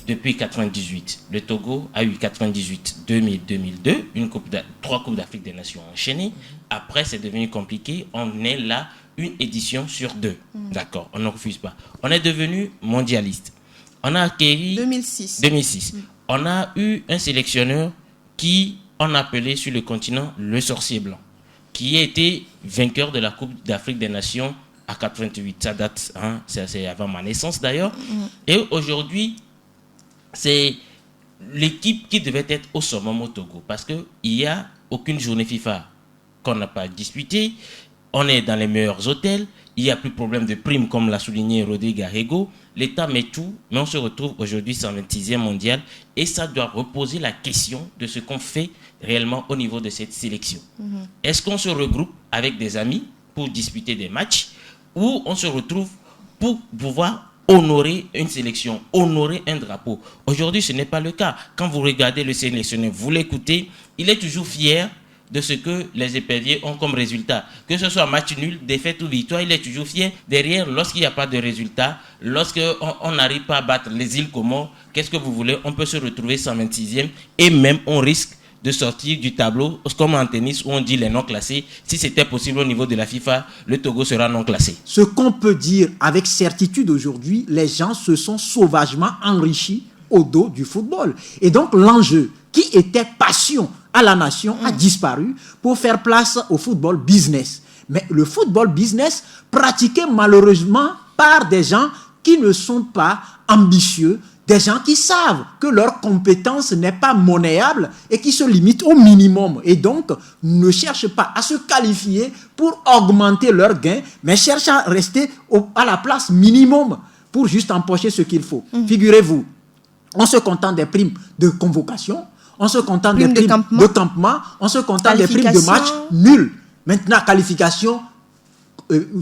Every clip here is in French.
depuis 98. Le Togo a eu 98, 2000, 2002, 3 Coupes d'Afrique des Nations enchaînées. Après, c'est devenu compliqué. On est là, une édition sur 2. D'accord, on ne refuse pas. On est devenu mondialiste. On a acquéri... 2006. On a eu un sélectionneur qui on appelait sur le continent le sorcier blanc, qui a été vainqueur de la Coupe d'Afrique des Nations à 88. Ça date, c'est avant ma naissance d'ailleurs. Et aujourd'hui, c'est l'équipe qui devait être au summum au Togo, parce qu'il n'y a aucune journée FIFA qu'on n'a pas disputée. On est dans les meilleurs hôtels, il n'y a plus de problème de primes, comme l'a souligné Rodrigue Arrego. L'État met tout, mais on se retrouve aujourd'hui 126e mondial, et ça doit reposer la question de ce qu'on fait réellement au niveau de cette sélection. Est-ce qu'on se regroupe avec des amis pour disputer des matchs, ou on se retrouve pour pouvoir honorer une sélection, honorer un drapeau? Aujourd'hui, ce n'est pas le cas. Quand vous regardez le sélectionneur, vous l'écoutez, il est toujours fier de ce que les éperviers ont comme résultat. Que ce soit match nul, défaite ou victoire, il est toujours fier. Derrière, lorsqu'il n'y a pas de résultat, lorsqu'on n'arrive pas à battre les îles Comores, qu'est-ce que vous voulez? On peut se retrouver 126e, et même on risque de sortir du tableau, comme en tennis où on dit les non classés. Si c'était possible au niveau de la FIFA, le Togo sera non classé. Ce qu'on peut dire avec certitude aujourd'hui, les gens se sont sauvagement enrichis au dos du football. Et donc l'enjeu qui était passion à la nation a disparu pour faire place au football business. Mais le football business pratiqué malheureusement par des gens qui ne sont pas ambitieux, des gens qui savent que leur compétence n'est pas monnayable et qui se limitent au minimum, et donc ne cherchent pas à se qualifier pour augmenter leurs gains, mais cherchent à rester à la place minimum pour juste empocher ce qu'il faut. Figurez-vous, on se contente des primes de convocation, on se contente des primes de campement, on se contente des primes de match nuls. Maintenant, qualification,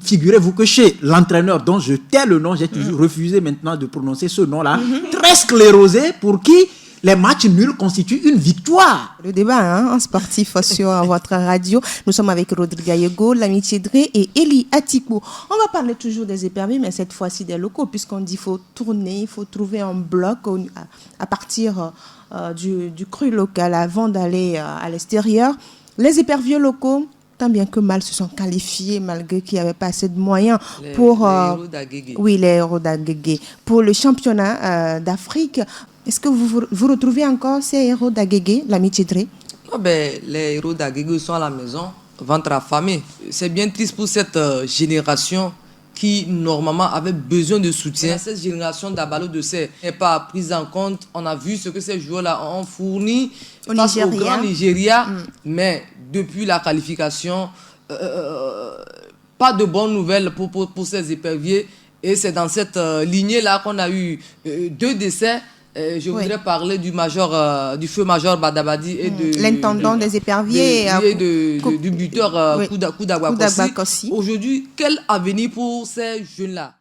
figurez-vous que chez l'entraîneur dont je tais le nom, j'ai toujours refusé maintenant de prononcer ce nom-là, très sclérosé, pour qui les matchs nuls constituent une victoire. Le débat en sportif sur votre radio. Nous sommes avec Rodrigue Arrego, Lamine Dre et Eli Atikou. On va parler toujours des éperviers, mais cette fois-ci des locaux, puisqu'on dit qu'il faut tourner, il faut trouver un bloc à partir du cru local avant d'aller à l'extérieur. Les éperviers locaux, tant bien que mal, se sont qualifiés malgré qu'il n'y avait pas assez de moyens pour les héros d'Agégué. Pour le championnat d'Afrique. Est-ce que vous retrouvez encore ces héros d'Agégué, Lamine Dre? Les héros d'Agégué sont à la maison, ventre affamé. C'est bien triste pour cette génération qui, normalement, avait besoin de soutien. Cette génération d'Abalo de Serre n'est pas prise en compte. On a vu ce que ces joueurs-là ont fourni au grand Nigeria. Mais depuis la qualification, pas de bonnes nouvelles pour ces éperviers. Et c'est dans cette lignée-là qu'on a eu 2 décès. Je voudrais parler du feu major Badabadi et de l'intendant des éperviers et du buteur Kouda Wakossi. Aujourd'hui, quel avenir pour ces jeunes-là?